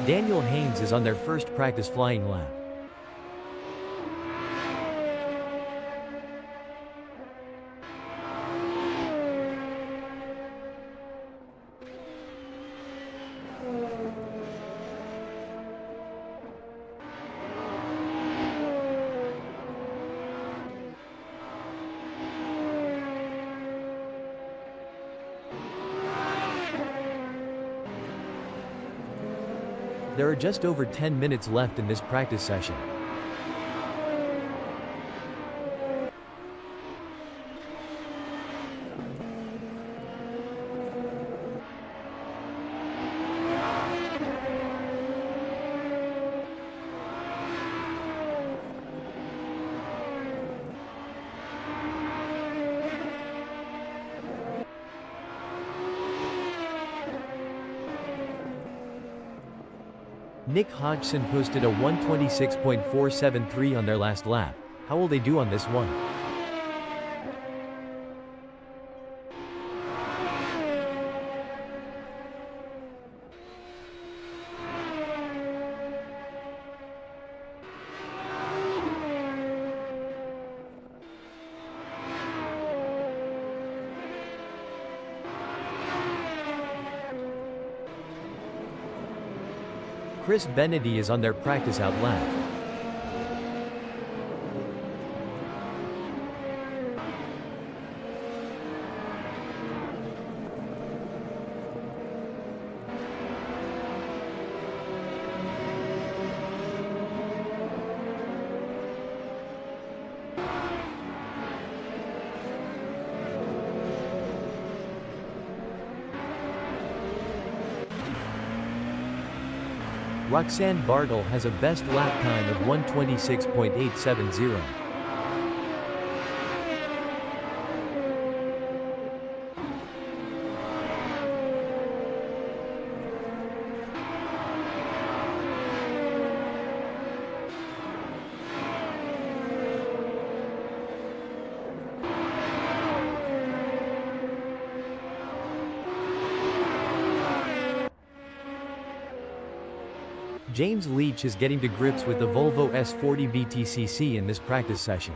Daniel Haynes is on their first practice flying lap. There are just over 10 minutes left in this practice session. Nick Hodgson posted a 1:26.473 on their last lap. How will they do on this one? Chris Benedy is on their practice out lap. Roxanne Bartle has a best lap time of 1:26.870. James Leach is getting to grips with the Volvo S40 BTCC in this practice session.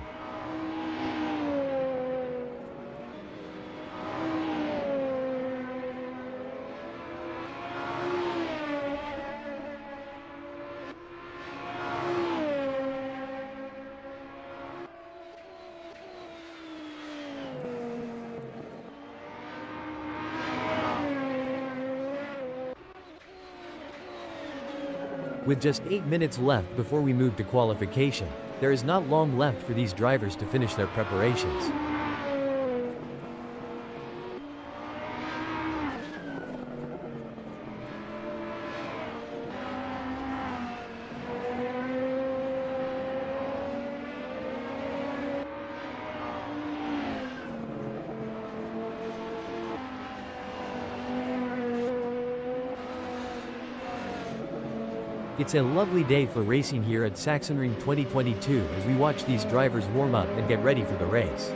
With just 8 minutes left before we move to qualification, there is not long left for these drivers to finish their preparations. It's a lovely day for racing here at Sachenring 2022 as we watch these drivers warm up and get ready for the race.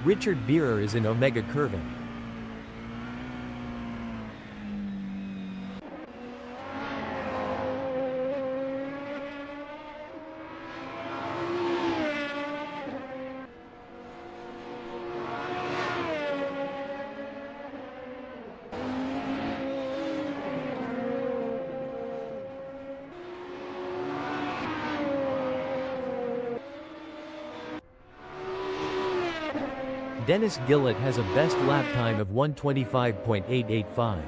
Richard Beerer is in Omega Curving. Dennis Gillett has a best lap time of 1:25.885.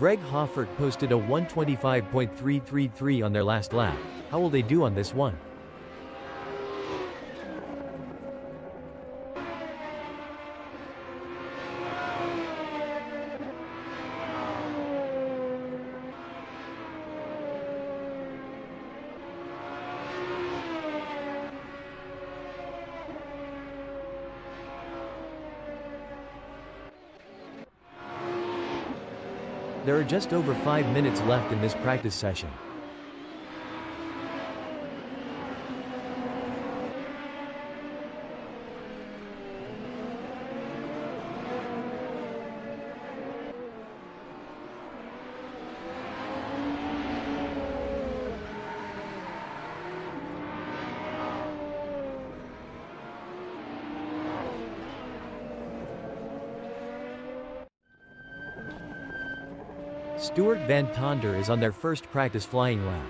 Greg Hoffert posted a 125.333 on their last lap. How will they do on this one? There are just over 5 minutes left in this practice session. Stuart Van Tonder is on their first practice flying lap.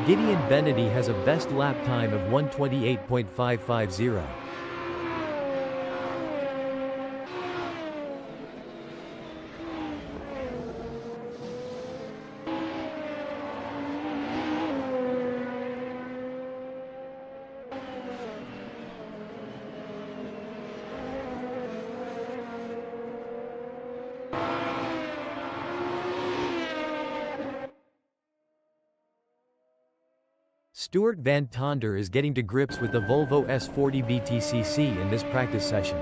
Gideon Bennedy has a best lap time of 1:28.550. Stuart Van Tonder is getting to grips with the Volvo S40 BTCC in this practice session.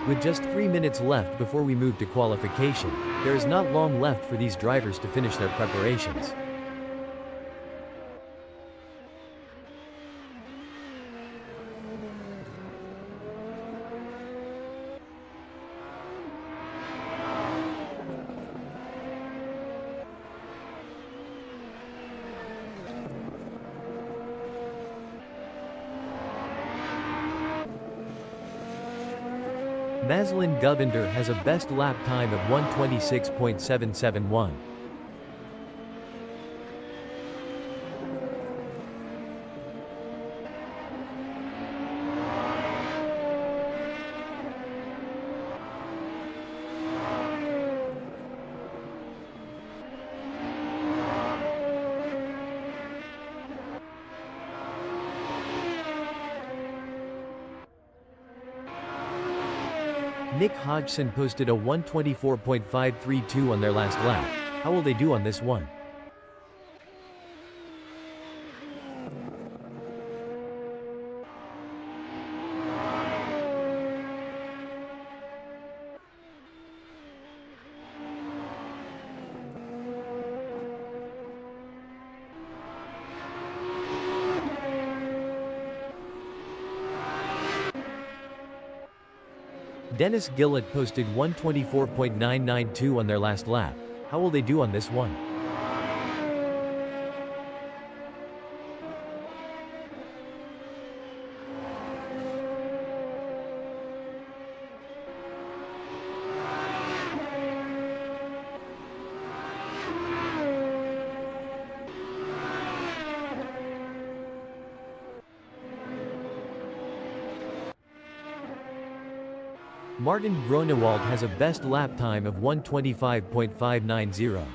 With just 3 minutes left before we move to qualification, there is not long left for these drivers to finish their preparations. Maslin Govender has a best lap time of 1:26.771. Nick Hodgson posted a 1:24.532 on their last lap. How will they do on this one? Dennis Gillett posted 1:24.992 on their last lap. How will they do on this one? Martin Gronewald has a best lap time of 1:25.590.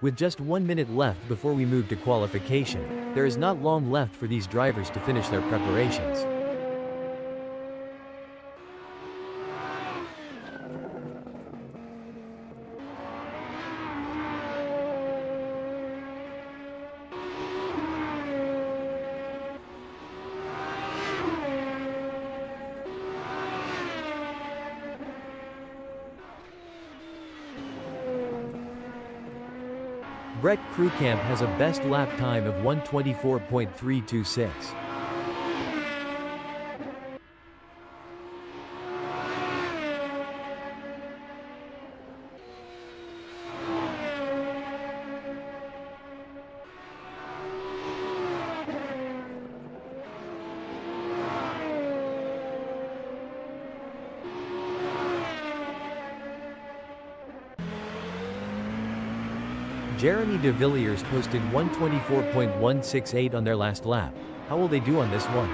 With just 1 minute left before we move to qualification, there is not long left for these drivers to finish their preparations. Brett Krewkamp has a best lap time of 1:24.326. Jeremy de Villiers posted 1:24.168 on their last lap. How will they do on this one?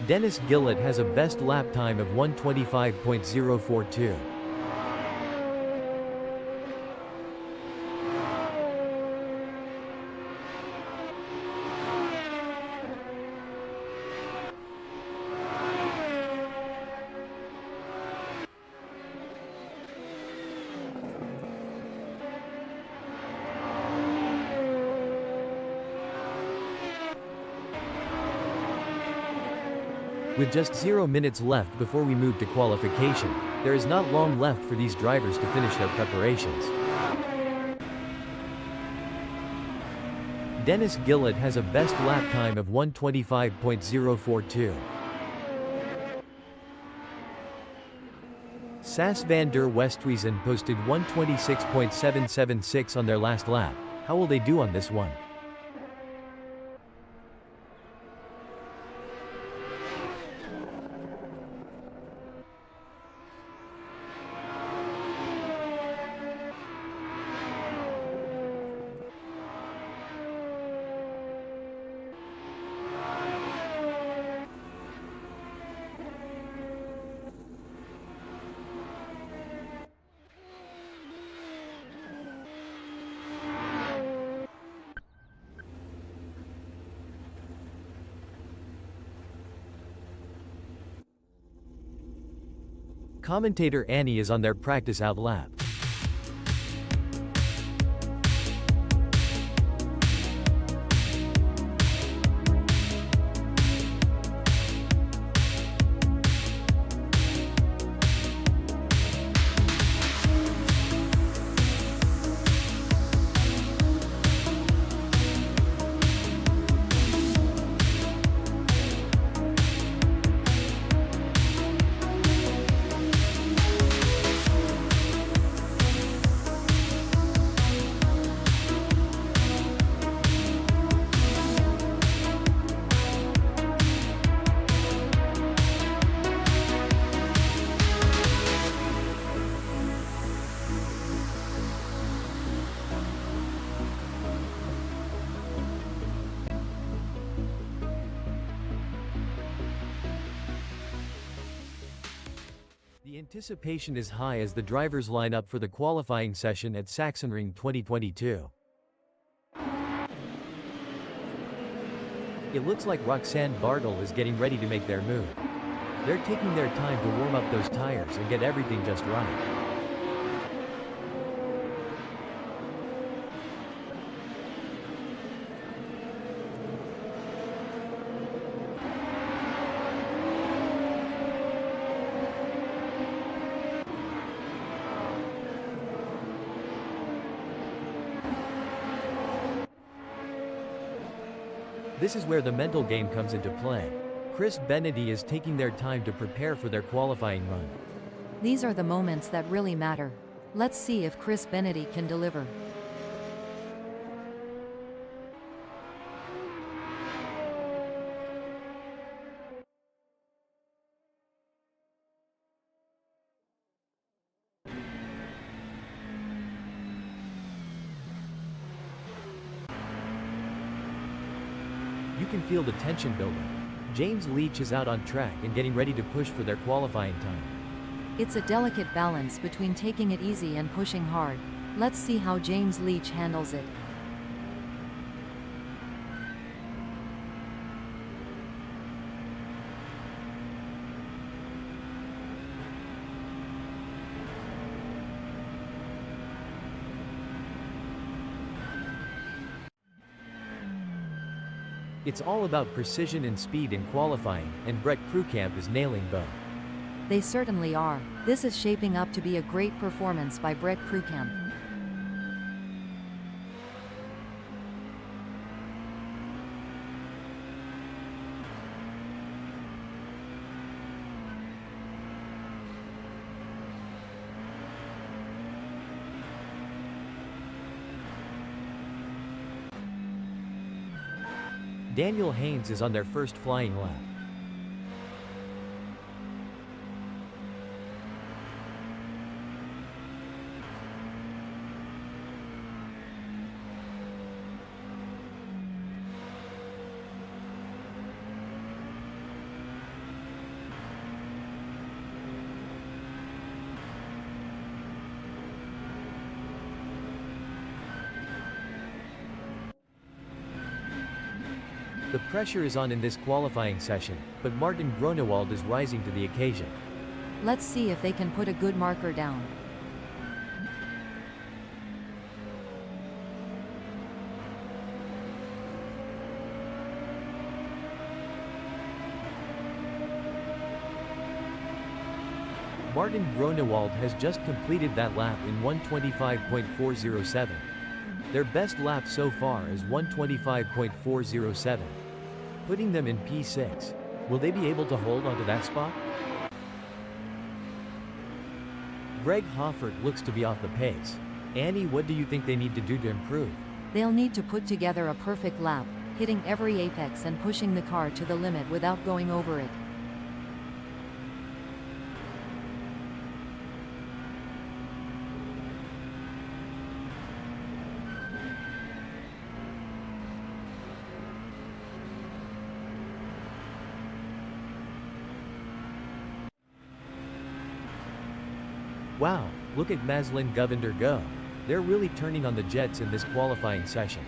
Dennis Gillett has a best lap time of 1:25.042. With just 0 minutes left before we move to qualification, there is not long left for these drivers to finish their preparations. Dennis Gillett has a best lap time of 1:25.042. Sas van der Westhuizen posted 1:26.776 on their last lap. How will they do on this one? Commentator Annie is on their practice out lap. The anticipation is high as the drivers line up for the qualifying session at Sachenring 2022. It looks like Roxanne Bartel is getting ready to make their move. They're taking their time to warm up those tires and get everything just right. This is where the mental game comes into play. Chris Benedy is taking their time to prepare for their qualifying run. These are the moments that really matter. Let's see if Chris Benedy can deliver. You can feel the tension building. James Leach is out on track and getting ready to push for their qualifying time. It's a delicate balance between taking it easy and pushing hard. Let's see how James Leach handles it. It's all about precision and speed in qualifying, and Brett Krukamp is nailing both. They certainly are. This is shaping up to be a great performance by Brett Krukamp. Daniel Haynes is on their first flying lap. The pressure is on in this qualifying session, but Martin Grunewald is rising to the occasion. Let's see if they can put a good marker down. Martin Grunewald has just completed that lap in 1:25.407. Their best lap so far is 1:25.407, putting them in P6. Will they be able to hold onto that spot? Greg Hoffert looks to be off the pace. Annie, what do you think they need to do to improve? They'll need to put together a perfect lap, hitting every apex and pushing the car to the limit without going over it. Wow, look at Maslin Govender go. They're really turning on the jets in this qualifying session.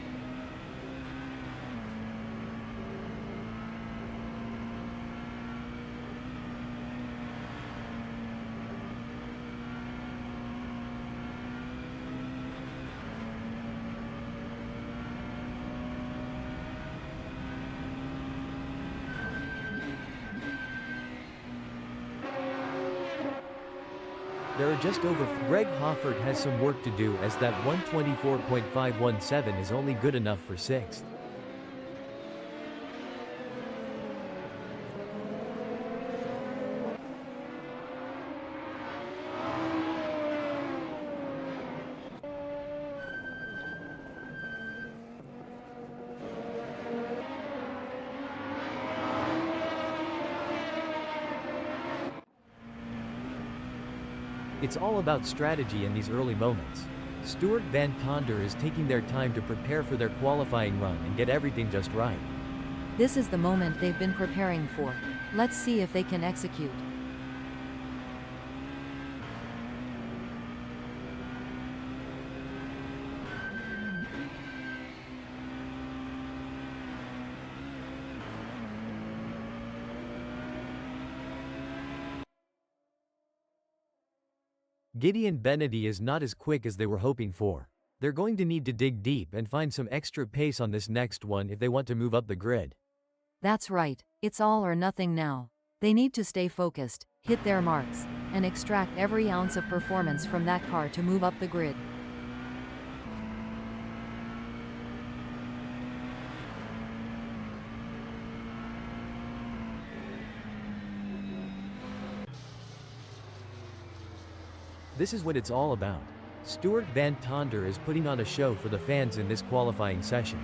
There are just over. Greg Hoffert has some work to do, as that 1:24.517 is only good enough for 6th. It's all about strategy in these early moments. Stuart Van Tonder is taking their time to prepare for their qualifying run and get everything just right. This is the moment they've been preparing for. Let's see if they can execute. Gideon Benedy is not as quick as they were hoping for. They're going to need to dig deep and find some extra pace on this next one if they want to move up the grid. That's right, it's all or nothing now. They need to stay focused, hit their marks, and extract every ounce of performance from that car to move up the grid. This is what it's all about. Stuart Van Tonder is putting on a show for the fans in this qualifying session.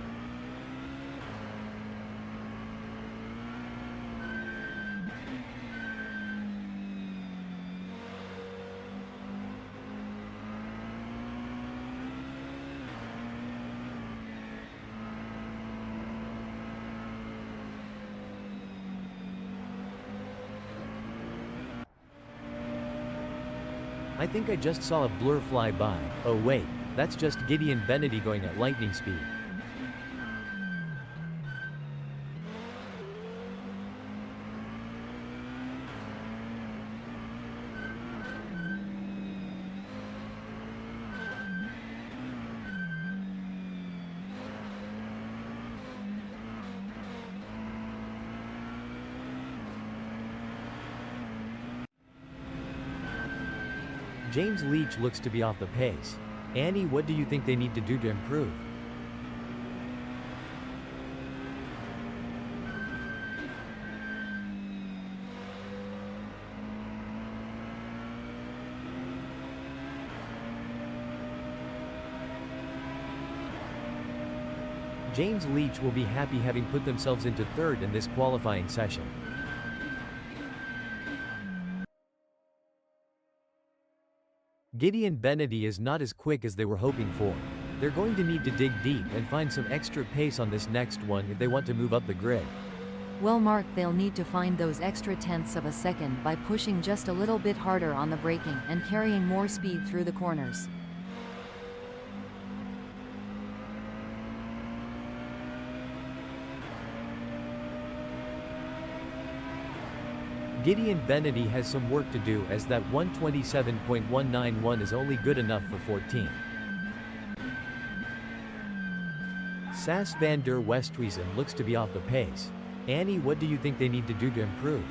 I think I just saw a blur fly by. Oh wait, that's just Gideon Benety going at lightning speed. James Leach looks to be off the pace. Annie, what do you think they need to do to improve? James Leach will be happy having put themselves into third in this qualifying session. Gideon Benety is not as quick as they were hoping for. They're going to need to dig deep and find some extra pace on this next one if they want to move up the grid. Well, Mark, they'll need to find those extra tenths of a second by pushing just a little bit harder on the braking and carrying more speed through the corners. Gideon Benety has some work to do as that 127.191 is only good enough for 14th. Sas van der Westhuizen looks to be off the pace. Annie, what do you think they need to do to improve?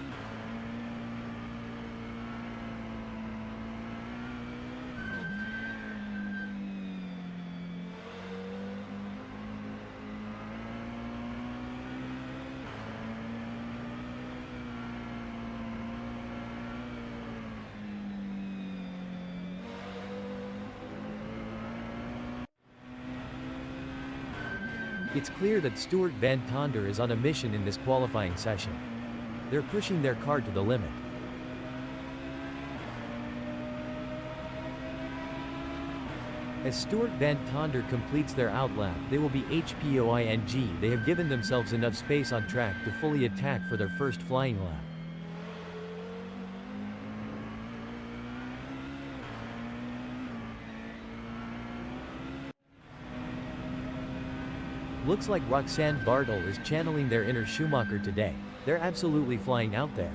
It's clear that Stuart Van Tonder is on a mission in this qualifying session. They're pushing their car to the limit. As Stuart Van Tonder completes their outlap, they will be HPOING. They have given themselves enough space on track to fully attack for their first flying lap. Looks like Roxanne Bartel is channeling their inner Schumacher today. They're absolutely flying out there.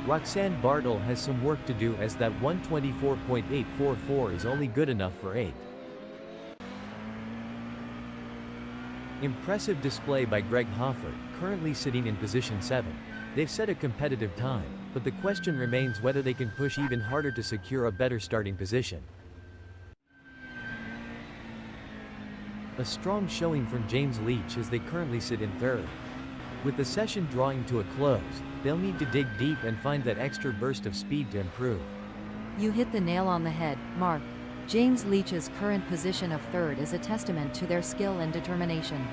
Roxanne Bartel has some work to do as that 124.844 is only good enough for 8th. Impressive display by Greg Hoffert, currently sitting in position 7. They've set a competitive time, but the question remains whether they can push even harder to secure a better starting position. A strong showing from James Leach as they currently sit in third. With the session drawing to a close, they'll need to dig deep and find that extra burst of speed to improve. You hit the nail on the head, Mark. James Leach's current position of third is a testament to their skill and determination.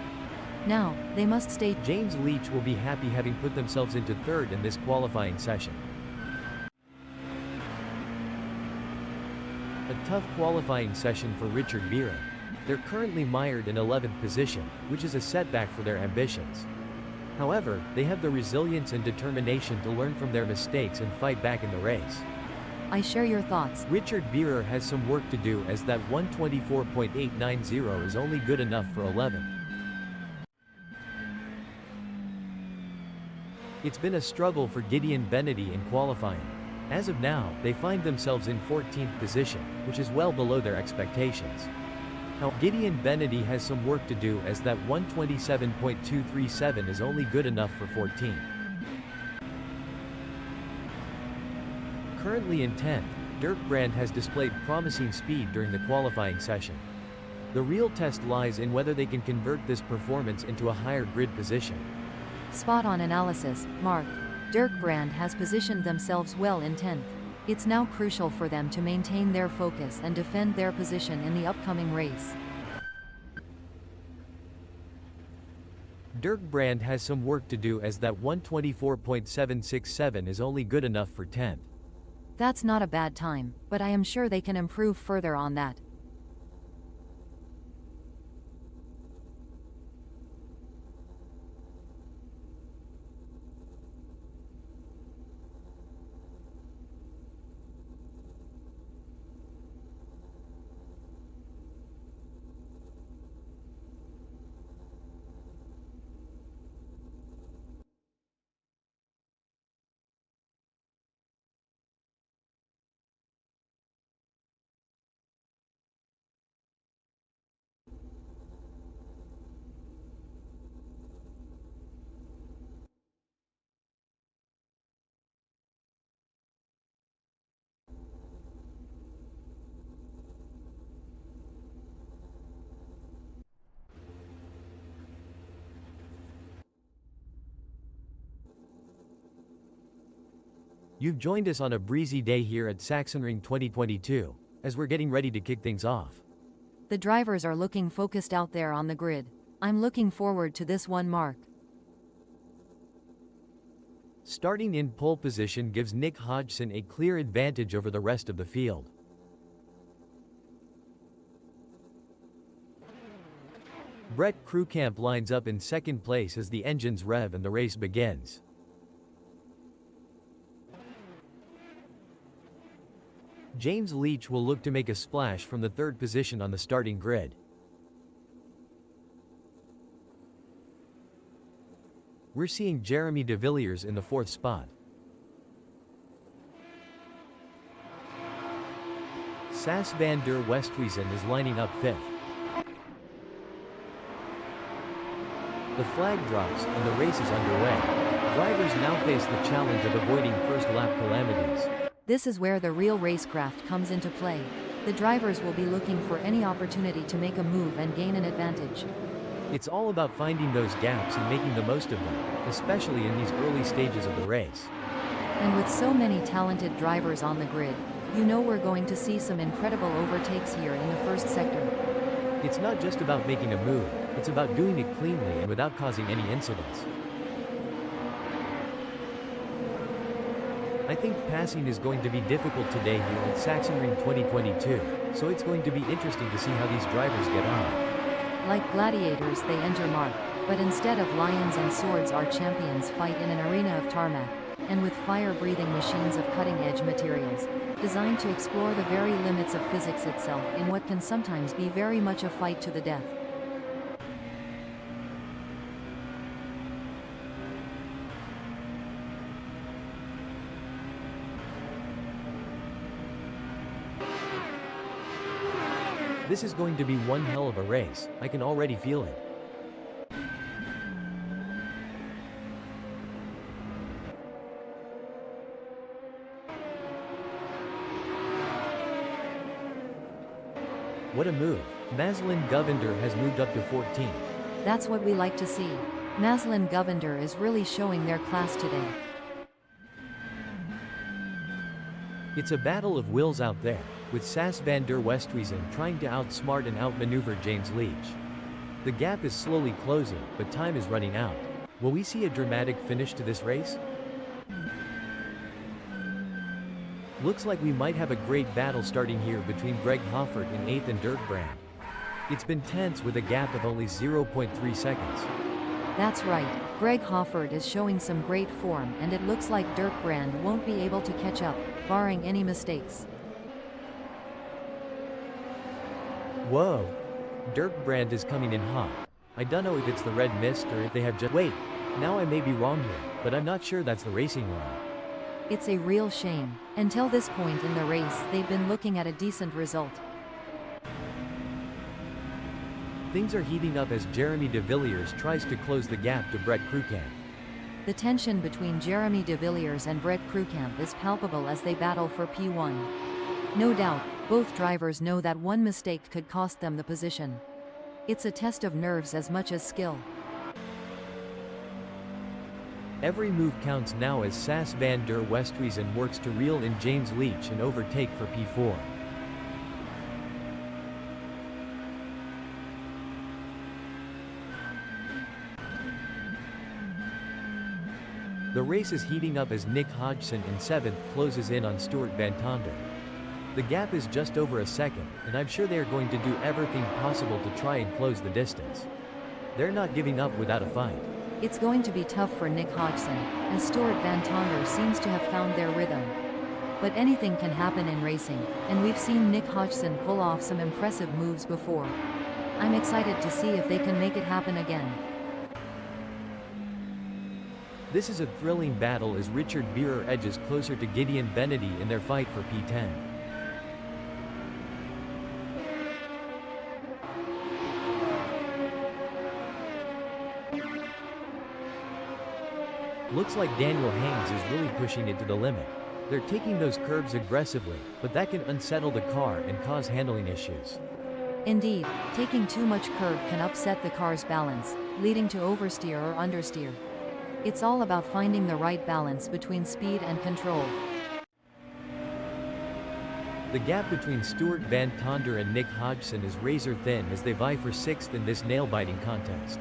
Now, they must stay. James Leach will be happy having put themselves into third in this qualifying session. A tough qualifying session for Richard Bira. They're currently mired in 11th position, which is a setback for their ambitions. However, they have the resilience and determination to learn from their mistakes and fight back in the race. I share your thoughts. Richard Bira has some work to do as that 124.890 is only good enough for 11th. It's been a struggle for Gideon Benety in qualifying. As of now, they find themselves in 14th position, which is well below their expectations. Now, Gideon Benety has some work to do as that 127.237 is only good enough for 14th. Currently in 10th, Dirk Brand has displayed promising speed during the qualifying session. The real test lies in whether they can convert this performance into a higher grid position. Spot-on analysis, Mark. Dirk Brand has positioned themselves well in 10th. It's now crucial for them to maintain their focus and defend their position in the upcoming race. Dirk Brand has some work to do as that 124.767 is only good enough for 10th. That's not a bad time, but I am sure they can improve further on that. You've joined us on a breezy day here at Sachenring 2022, as we're getting ready to kick things off. The drivers are looking focused out there on the grid. I'm looking forward to this one, Mark. Starting in pole position gives Nick Hodgson a clear advantage over the rest of the field. Brett Krukamp lines up in second place as the engines rev and the race begins. James Leach will look to make a splash from the third position on the starting grid. We're seeing Jeremy de Villiers in the fourth spot. Sas van der Westhuizen is lining up fifth. The flag drops and the race is underway. Drivers now face the challenge of avoiding first lap calamities. This is where the real racecraft comes into play. The drivers will be looking for any opportunity to make a move and gain an advantage. It's all about finding those gaps and making the most of them, especially in these early stages of the race. And with so many talented drivers on the grid, you know we're going to see some incredible overtakes here in the first sector. It's not just about making a move, it's about doing it cleanly and without causing any incidents. I think passing is going to be difficult today here at Sachenring 2022, so it's going to be interesting to see how these drivers get on. Like gladiators they enter Mark, but instead of lions and swords our champions fight in an arena of tarmac, and with fire-breathing machines of cutting-edge materials, designed to explore the very limits of physics itself in what can sometimes be very much a fight to the death. This is going to be one hell of a race, I can already feel it. What a move. Maslin Govender has moved up to 14th. That's what we like to see. Maslin Govender is really showing their class today. It's a battle of wills out there, with Sas van der Westhuizen trying to outsmart and outmaneuver James Leach. The gap is slowly closing, but time is running out. Will we see a dramatic finish to this race? Looks like we might have a great battle starting here between Greg Hoffert in 8th and Dirk Brand. It's been tense with a gap of only 0.3 seconds. That's right, Greg Hoffert is showing some great form and it looks like Dirk Brand won't be able to catch up, barring any mistakes. Whoa! Dirk Brand is coming in hot. I don't know if it's the red mist or if they have just— Wait! Now I may be wrong here, but I'm not sure that's the racing line. It's a real shame. Until this point in the race they've been looking at a decent result. Things are heating up as Jeremy de Villiers tries to close the gap to Brett Krukamp. The tension between Jeremy de Villiers and Brett Krukamp is palpable as they battle for P1. No doubt, both drivers know that one mistake could cost them the position. It's a test of nerves as much as skill. Every move counts now as Sas van der Westhuizen works to reel in James Leach and overtake for P4. The race is heating up as Nick Hodgson in 7th closes in on Stuart Van Tonder. The gap is just over a second, and I'm sure they are going to do everything possible to try and close the distance. They're not giving up without a fight. It's going to be tough for Nick Hodgson, as Stuart Van Tonder seems to have found their rhythm. But anything can happen in racing, and we've seen Nick Hodgson pull off some impressive moves before. I'm excited to see if they can make it happen again. This is a thrilling battle as Richard Beerer edges closer to Gideon Benedy in their fight for P10. Looks like Daniel Haynes is really pushing it to the limit. They're taking those curbs aggressively, but that can unsettle the car and cause handling issues. Indeed, taking too much curb can upset the car's balance, leading to oversteer or understeer. It's all about finding the right balance between speed and control. The gap between Stuart Van Tonder and Nick Hodgson is razor thin as they vie for 6th in this nail-biting contest.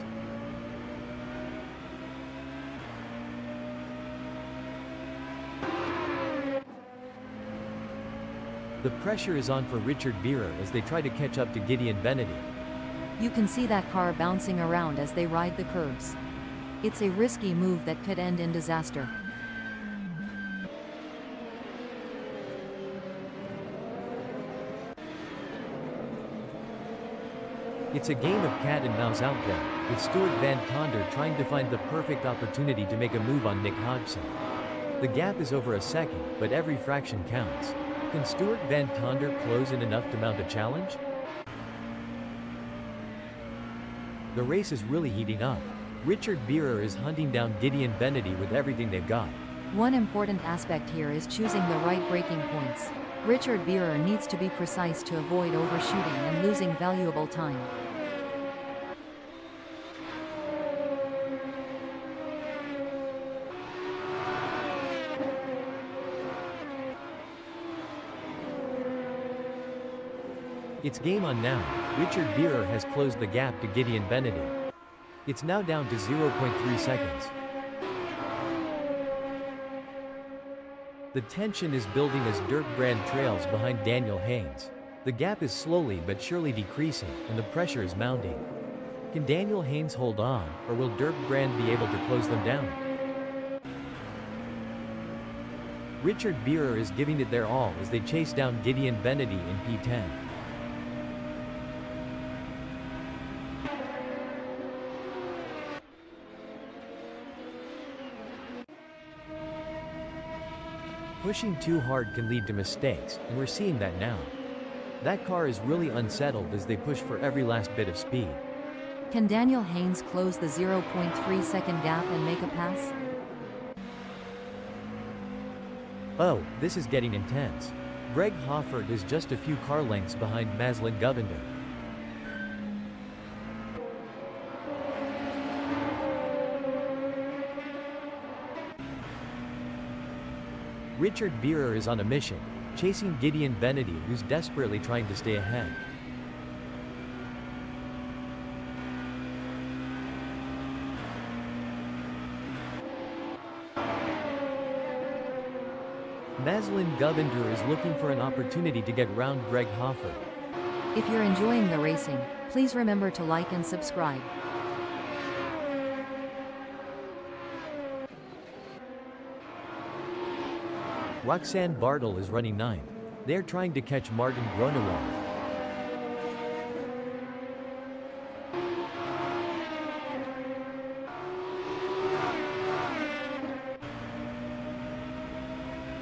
The pressure is on for Richard Beerer as they try to catch up to Gideon Benedy. You can see that car bouncing around as they ride the curbs. It's a risky move that could end in disaster. It's a game of cat and mouse out there, with Stuart Van Tonder trying to find the perfect opportunity to make a move on Nick Hodgson. The gap is over a second, but every fraction counts. Can Stuart Van Tonder close in enough to mount a challenge? The race is really heating up. Richard Beerer is hunting down Gideon Benedy with everything they've got. One important aspect here is choosing the right braking points. Richard Beerer needs to be precise to avoid overshooting and losing valuable time. It's game on now. Richard Beerer has closed the gap to Gideon Benedy. It's now down to 0.3 seconds. The tension is building as Dirk Brand trails behind Daniel Haynes. The gap is slowly but surely decreasing, and the pressure is mounting. Can Daniel Haynes hold on, or will Dirk Brand be able to close them down? Richard Beerer is giving it their all as they chase down Gideon Benedy in P10. Pushing too hard can lead to mistakes, and we're seeing that now. That car is really unsettled as they push for every last bit of speed. Can Daniel Haynes close the 0.3 second gap and make a pass? Oh, this is getting intense. Greg Hoffert is just a few car lengths behind Maslin Govender. Richard Beerer is on a mission, chasing Gideon Benedy, who's desperately trying to stay ahead. Maslin Govender is looking for an opportunity to get round Greg Hoffert. If you're enjoying the racing, please remember to like and subscribe. Roxanne Bartel is running 9th. They're trying to catch Martin Grunewald.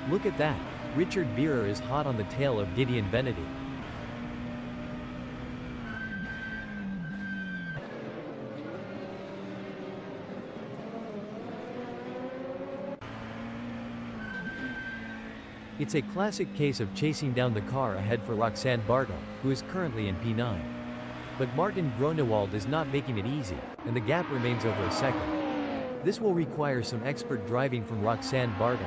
Look at that. Richard Beerer is hot on the tail of Gideon Benedy. It's a classic case of chasing down the car ahead for Roxanne Bartel, who is currently in P9. But Martin Grunewald is not making it easy, and the gap remains over a second. This will require some expert driving from Roxanne Bartel.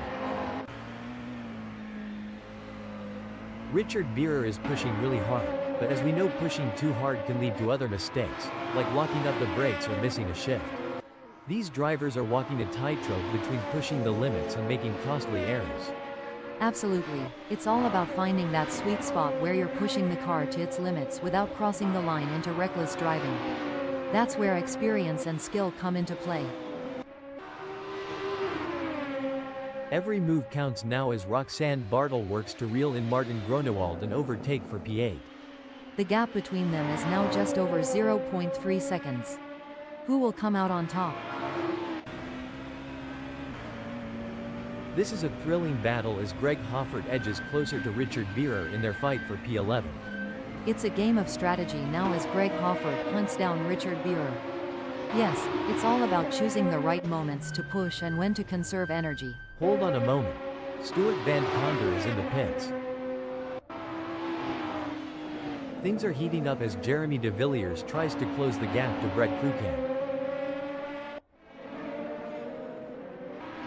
Richard Beerer is pushing really hard, but as we know, pushing too hard can lead to other mistakes, like locking up the brakes or missing a shift. These drivers are walking a tightrope between pushing the limits and making costly errors. Absolutely, it's all about finding that sweet spot where you're pushing the car to its limits without crossing the line into reckless driving. That's where experience and skill come into play. Every move counts now as Roxanne Bartel works to reel in Martin Gronewald and overtake for P8. The gap between them is now just over 0.3 seconds. Who will come out on top? This is a thrilling battle as Greg Hoffert edges closer to Richard Bierer in their fight for P11. It's a game of strategy now as Greg Hoffert hunts down Richard Bierer. Yes, it's all about choosing the right moments to push and when to conserve energy. Hold on a moment. Stuart Van Ponder is in the pits. Things are heating up as Jeremy de Villiers tries to close the gap to Brett Krukamp.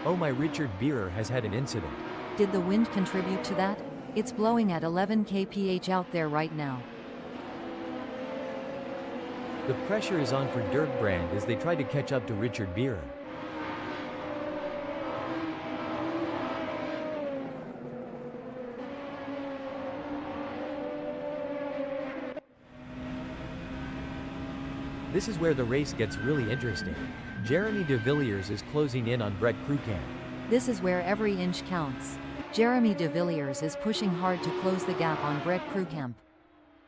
Oh my, Richard Bierer has had an incident. Did the wind contribute to that? It's blowing at 11 kph out there right now. The pressure is on for Dirk Brand as they try to catch up to Richard Bierer. This is where the race gets really interesting. Jeremy de Villiers is closing in on Brett Krukamp. This is where every inch counts. Jeremy de Villiers is pushing hard to close the gap on Brett Krukamp.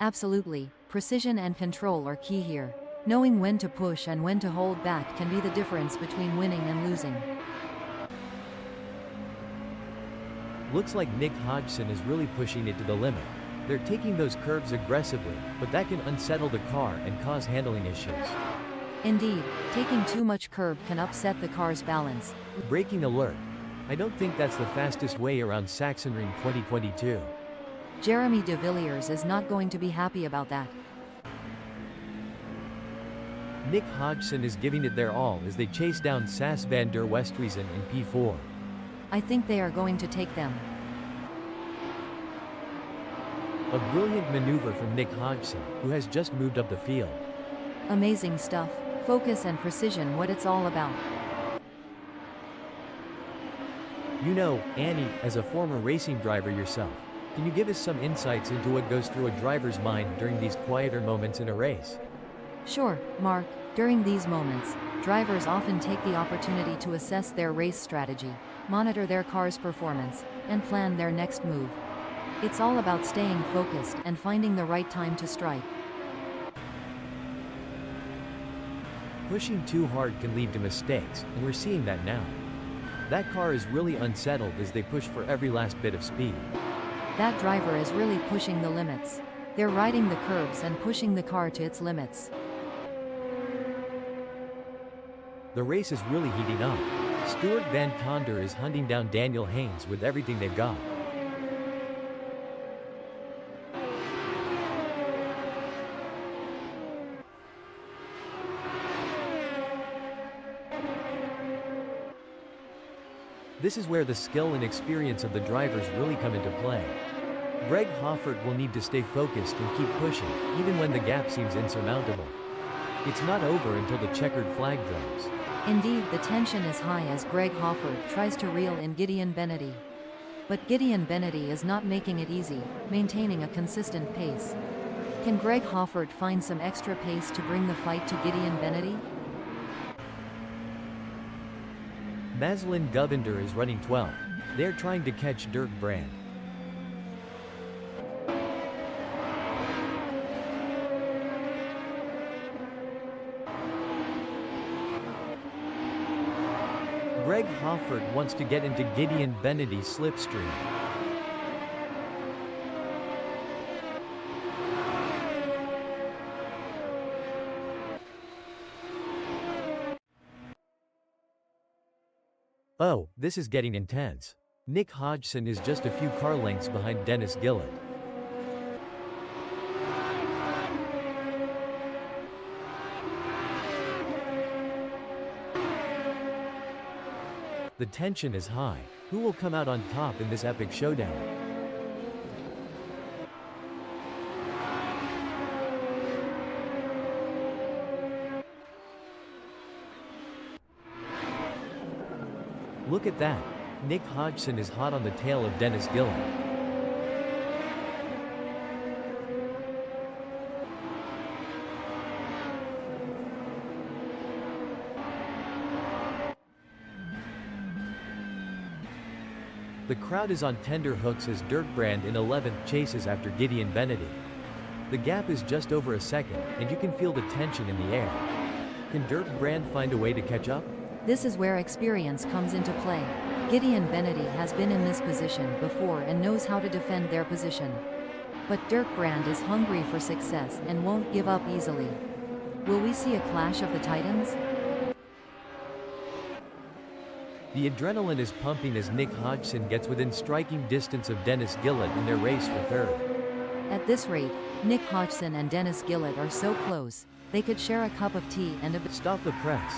Absolutely, precision and control are key here. Knowing when to push and when to hold back can be the difference between winning and losing. Looks like Nick Hodgson is really pushing it to the limit. They're taking those curves aggressively, but that can unsettle the car and cause handling issues. Indeed, taking too much curb can upset the car's balance. Braking alert. I don't think that's the fastest way around Sachenring 2022. Jeremy de Villiers is not going to be happy about that. Nick Hodgson is giving it their all as they chase down Sas van der Westhuizen in P4. I think they are going to take them. A brilliant maneuver from Nick Hodgson, who has just moved up the field. Amazing stuff. Focus and precision, what it's all about. You know, Annie, as a former racing driver yourself, can you give us some insights into what goes through a driver's mind during these quieter moments in a race? Sure, Mark. During these moments, drivers often take the opportunity to assess their race strategy, monitor their car's performance, and plan their next move. It's all about staying focused and finding the right time to strike. Pushing too hard can lead to mistakes, and we're seeing that now. That car is really unsettled as they push for every last bit of speed. That driver is really pushing the limits. They're riding the curves and pushing the car to its limits. The race is really heating up. Stuart Van Ponder is hunting down Daniel Haynes with everything they've got. This is where the skill and experience of the drivers really come into play. Greg Hoffert will need to stay focused and keep pushing, even when the gap seems insurmountable. It's not over until the checkered flag drops. Indeed, the tension is high as Greg Hoffert tries to reel in Gideon Benety. But Gideon Benety is not making it easy, maintaining a consistent pace. Can Greg Hoffert find some extra pace to bring the fight to Gideon Benety? Maslin Govender is running 12th. They're trying to catch Dirk Brand. Greg Hoffert wants to get into Gideon Benety's slipstream. Oh, this is getting intense. Nick Hodgson is just a few car lengths behind Dennis Gillett. The tension is high. Who will come out on top in this epic showdown? Look at that. Nick Hodgson is hot on the tail of Dennis Gillett. The crowd is on tender hooks as Dirkbrand in 11th chases after Gideon Benedy. The gap is just over a second, and you can feel the tension in the air. Can Dirkbrand find a way to catch up? This is where experience comes into play. Gideon Benedy has been in this position before and knows how to defend their position. But Dirkbrand is hungry for success and won't give up easily. Will we see a clash of the titans? The adrenaline is pumping as Nick Hodgson gets within striking distance of Dennis Gillett in their race for third. At this rate, Nick Hodgson and Dennis Gillett are so close, they could share a cup of tea and a Stop the press.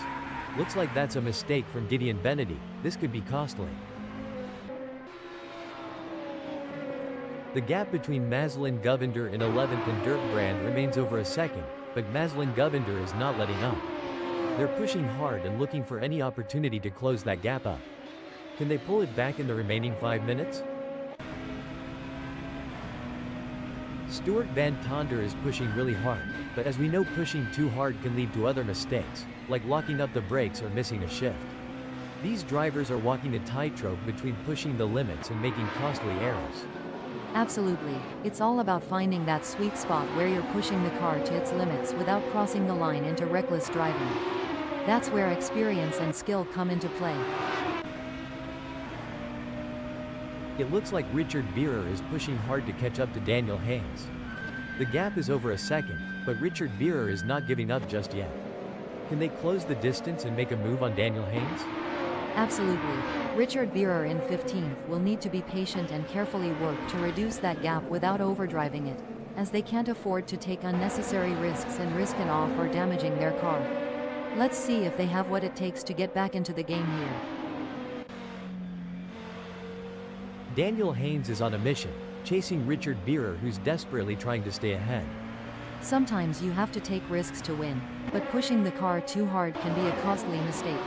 Looks like that's a mistake from Gideon Benedy. This could be costly. The gap between Maslin Govender in 11th and Dirkbrand remains over a second, but Maslin Govender is not letting up. They're pushing hard and looking for any opportunity to close that gap up. Can they pull it back in the remaining 5 minutes? Stuart Van Tonder is pushing really hard, but as we know, pushing too hard can lead to other mistakes, like locking up the brakes or missing a shift. These drivers are walking a tightrope between pushing the limits and making costly errors. Absolutely, it's all about finding that sweet spot where you're pushing the car to its limits without crossing the line into reckless driving. That's where experience and skill come into play. It looks like Richard Beerer is pushing hard to catch up to Daniel Haynes. The gap is over a second, but Richard Beerer is not giving up just yet. Can they close the distance and make a move on Daniel Haynes? Absolutely. Richard Beerer in 15th will need to be patient and carefully work to reduce that gap without overdriving it, as they can't afford to take unnecessary risks and risk an off or damaging their car. Let's see if they have what it takes to get back into the game here. Daniel Haynes is on a mission, chasing Richard Beerer, who's desperately trying to stay ahead. Sometimes you have to take risks to win, but pushing the car too hard can be a costly mistake.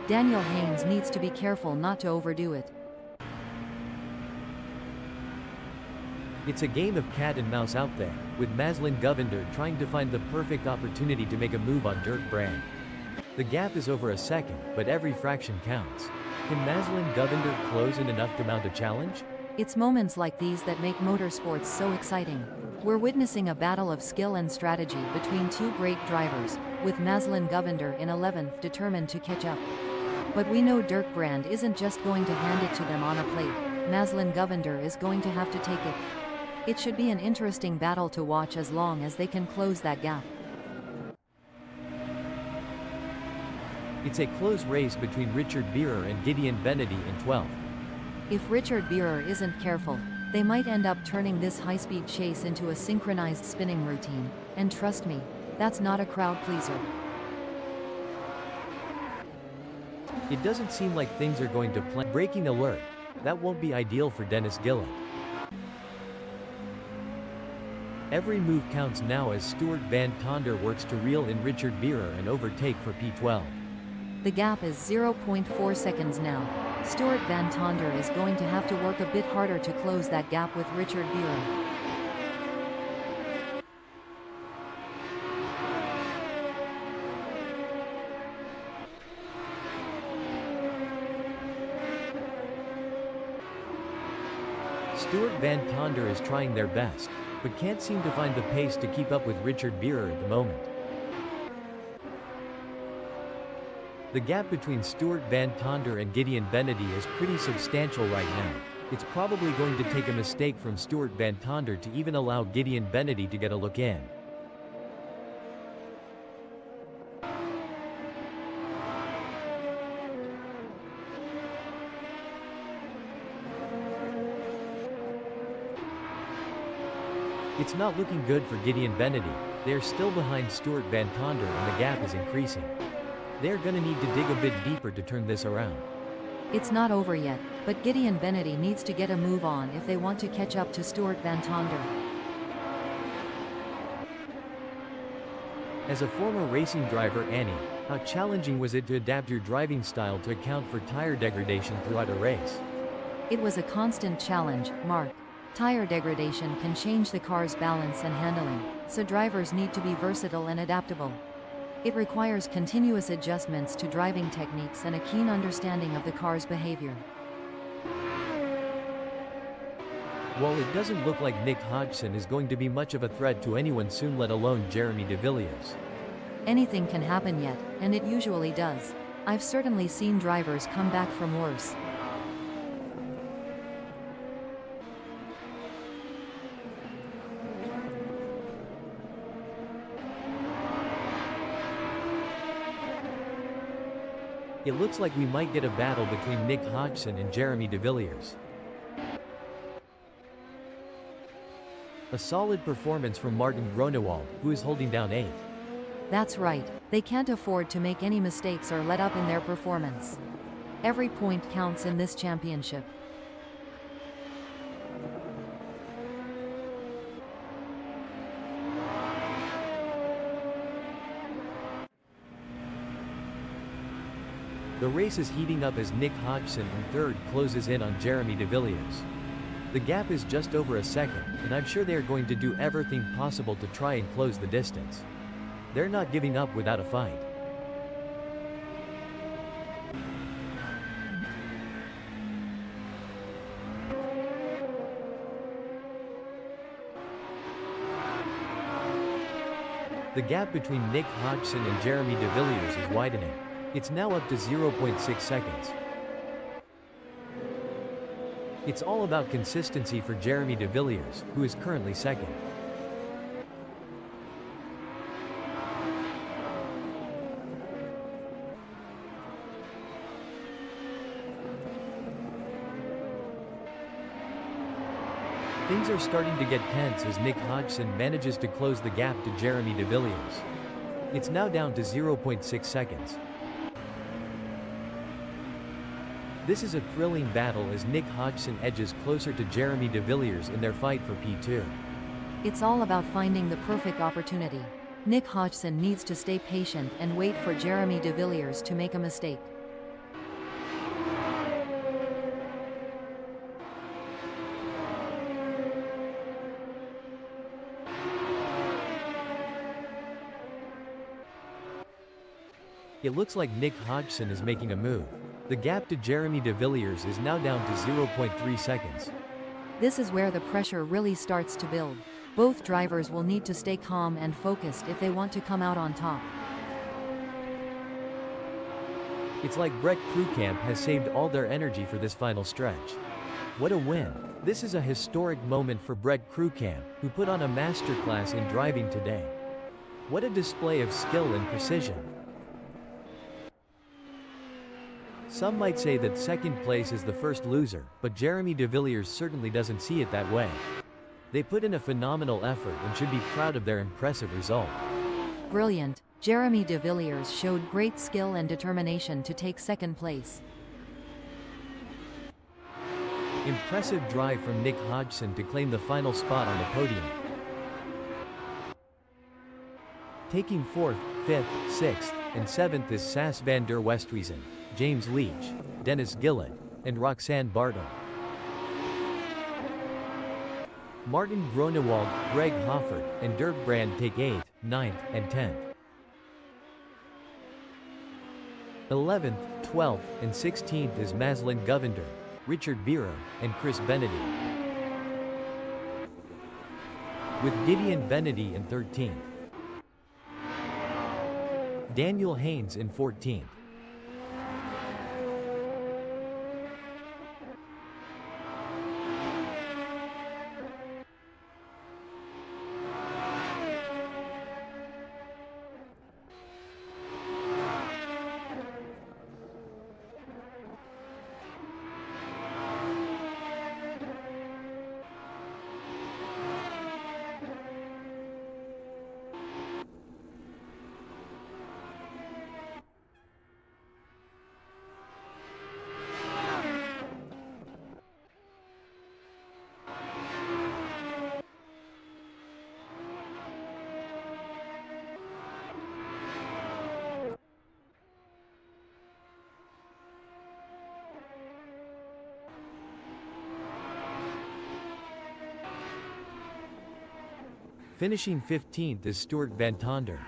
Daniel Haynes needs to be careful not to overdo it. It's a game of cat and mouse out there, with Maslin Govender trying to find the perfect opportunity to make a move on Dirkbrand. The gap is over a second, but every fraction counts. Can Maslin Govender close in enough to mount a challenge? It's moments like these that make motorsports so exciting. We're witnessing a battle of skill and strategy between two great drivers, with Maslin Govender in 11th determined to catch up. But we know Dirkbrand isn't just going to hand it to them on a plate. Maslin Govender is going to have to take it. It should be an interesting battle to watch as long as they can close that gap. It's a close race between Richard Beerer and Gideon Benedy in 12th. If Richard Beerer isn't careful, they might end up turning this high-speed chase into a synchronized spinning routine, and trust me, that's not a crowd pleaser. It doesn't seem like things are going to plan. Braking alert. That won't be ideal for Dennis Gillett. Every move counts now as Stuart Van Tonder works to reel in Richard Beerer and overtake for P12. The gap is 0.4 seconds now. Stuart Van Tonder is going to have to work a bit harder to close that gap with Richard Beerer. Stuart Van Tonder is trying their best, but can't seem to find the pace to keep up with Richard Beerer at the moment. The gap between Stuart Van Tonder and Gideon Benedy is pretty substantial right now. It's probably going to take a mistake from Stuart Van Tonder to even allow Gideon Benedy to get a look in. It's not looking good for Gideon Benedy. They are still behind Stuart Van Tonder and the gap is increasing. They're gonna need to dig a bit deeper to turn this around. It's not over yet, but Gideon Benedy needs to get a move on if they want to catch up to Stuart Van Tonder. As a former racing driver, Annie, how challenging was it to adapt your driving style to account for tire degradation throughout a race? It was a constant challenge, Mark. Tire degradation can change the car's balance and handling, so drivers need to be versatile and adaptable. It requires continuous adjustments to driving techniques and a keen understanding of the car's behavior. Well, it doesn't look like Nick Hodgson is going to be much of a threat to anyone soon, let alone Jeremy de Villiers. Anything can happen yet, and it usually does. I've certainly seen drivers come back from worse. It looks like we might get a battle between Nick Hodgson and Jeremy de Villiers. A solid performance from Martin Grunewald, who is holding down 8th. That's right, they can't afford to make any mistakes or let up in their performance. Every point counts in this championship. The race is heating up as Nick Hodgson in 3rd closes in on Jeremy de Villiers. The gap is just over a second, and I'm sure they are going to do everything possible to try and close the distance. They're not giving up without a fight. The gap between Nick Hodgson and Jeremy de Villiers is widening. It's now up to 0.6 seconds. It's all about consistency for Jeremy de Villiers, who is currently 2nd. Things are starting to get tense as Nick Hodgson manages to close the gap to Jeremy de Villiers. It's now down to 0.6 seconds. This is a thrilling battle as Nick Hodgson edges closer to Jeremy de Villiers in their fight for P2. It's all about finding the perfect opportunity. Nick Hodgson needs to stay patient and wait for Jeremy de Villiers to make a mistake. It looks like Nick Hodgson is making a move. The gap to Jeremy de Villiers is now down to 0.3 seconds. This is where the pressure really starts to build. Both drivers will need to stay calm and focused if they want to come out on top. It's like Brett Krukamp has saved all their energy for this final stretch. What a win! This is a historic moment for Brett Krukamp, who put on a masterclass in driving today. What a display of skill and precision! Some might say that 2nd place is the first loser, but Jeremy de Villiers certainly doesn't see it that way. They put in a phenomenal effort and should be proud of their impressive result. Brilliant. Jeremy de Villiers showed great skill and determination to take 2nd place. Impressive drive from Nick Hodgson to claim the final spot on the podium. Taking 4th, 5th, 6th, and 7th is Sas van der Westhuizen, James Leach, Dennis Gillett, and Roxanne Bartel. Martin Grunewald, Greg Hoffert, and Dirk Brand take 8th, 9th, and 10th. 11th, 12th, and 16th is Maslin Govender, Richard Biro, and Chris Benedy. With Gideon Benedy in 13th. Daniel Haynes in 14th. Finishing 15th is Stuart Van Tonder.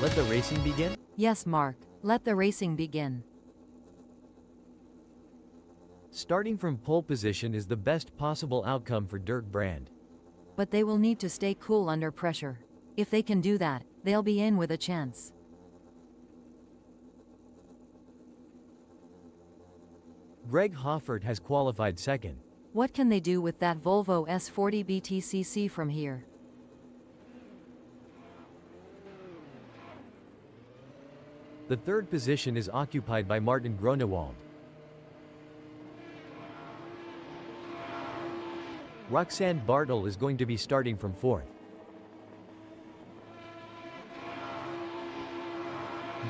Let the racing begin? Yes, Mark, let the racing begin. Starting from pole position is the best possible outcome for Dirk Brand. But they will need to stay cool under pressure. If they can do that, they'll be in with a chance. Greg Hoffert has qualified second. What can they do with that Volvo S40 BTCC from here? The third position is occupied by Martin Gronewald. Roxanne Bartel is going to be starting from fourth.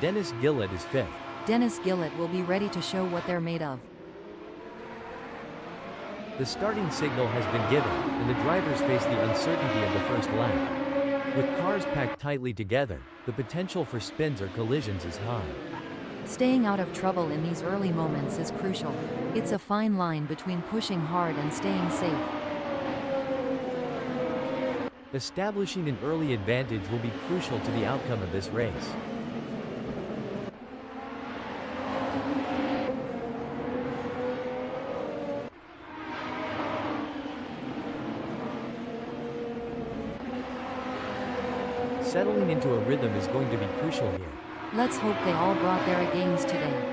Dennis Gillett is fifth. Dennis Gillett will be ready to show what they're made of. The starting signal has been given, and the drivers face the uncertainty of the first lap. With cars packed tightly together, the potential for spins or collisions is high. Staying out of trouble in these early moments is crucial. It's a fine line between pushing hard and staying safe. Establishing an early advantage will be crucial to the outcome of this race. Settling into a rhythm is going to be crucial here. Let's hope they all brought their A games today.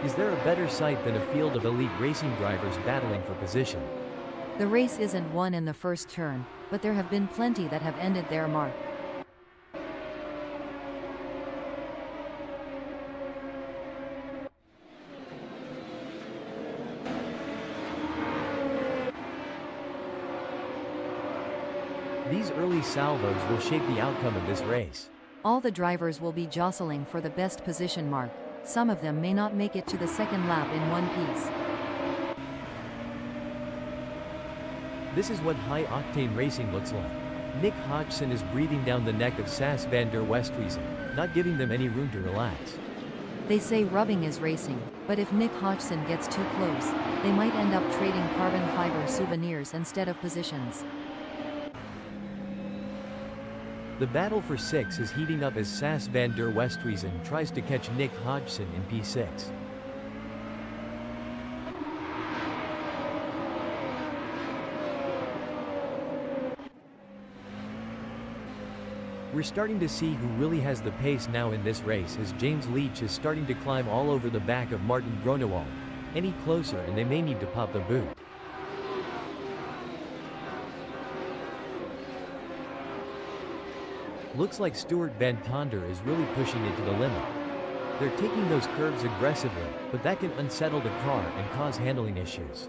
Is there a better sight than a field of elite racing drivers battling for position? The race isn't won in the first turn, but there have been plenty that have ended there, Mark. These early salvos will shape the outcome of this race. All the drivers will be jostling for the best position mark. Some of them may not make it to the second lap in one piece. This is what high-octane racing looks like. Nick Hodgson is breathing down the neck of Sas van der Westhuizen, not giving them any room to relax. They say rubbing is racing, but if Nick Hodgson gets too close, they might end up trading carbon fiber souvenirs instead of positions. The battle for 6 is heating up as Sas van der Westhuizen tries to catch Nick Hodgson in P6. We're starting to see who really has the pace now in this race as James Leach is starting to climb all over the back of Martin Groenewald. Any closer and they may need to pop the boot. Looks like Stuart Van Tonder is really pushing it to the limit. They're taking those curves aggressively, but that can unsettle the car and cause handling issues.